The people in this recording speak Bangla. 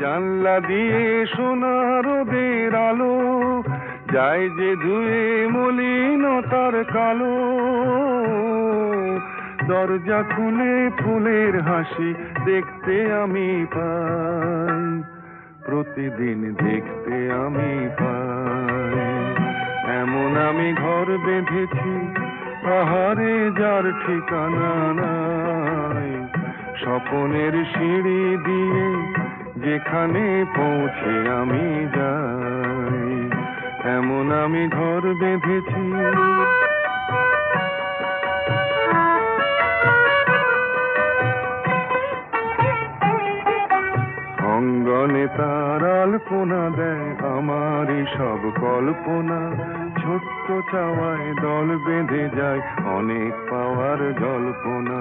জানলা দিয়ে সোনা রোদের আলো যায় যে ধুয়ে মলিনতার কালো। দরজা খুলে ফুলের হাসি দেখতে আমি পাই, প্রতিদিন দেখতে আমি পাই। এমন আমি ঘর বেঁধেছি পাহাড়ে যার ঠিকানা নাই, স্বপনের সিঁড়ি দিয়ে যেখানে পৌঁছে আমি যাই। এমন আমি ঘর বেঁধেছি। অঙ্গনে তার আলপনা দেয় আমারই সব কল্পনা, ছোট্ট চাওয়ায় দল বেঁধে যায় অনেক পাওয়ার জল্পনা।